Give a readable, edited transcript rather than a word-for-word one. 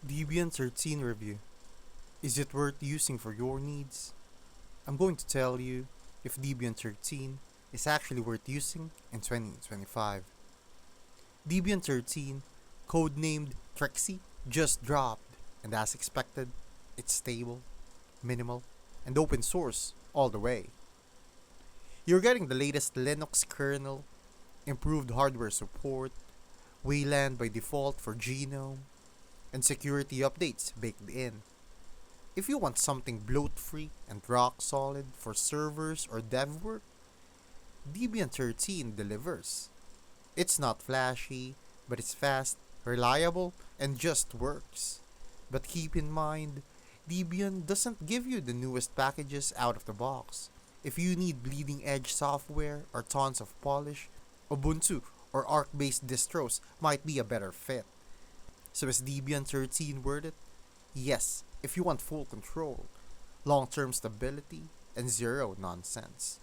Debian 13 review. Is it worth using for your needs? I'm going to tell you if Debian 13 is actually worth using in 2025. Debian 13, codenamed Trixie, just dropped, and as expected, it's stable, minimal, and open source all the way. You're getting the latest Linux kernel, improved hardware support, Wayland by default for Genome, and security updates baked in. If you want something bloat free and rock solid for servers or dev work, Debian 13 delivers. It's not flashy, but it's fast, reliable, and just works. But keep in mind, Debian doesn't give you the newest packages out of the box. If you need bleeding edge software or tons of polish, Ubuntu or Arc based distros might be a better fit. So is Debian 13 worth it? Yes, if you want full control, long term stability, and zero nonsense.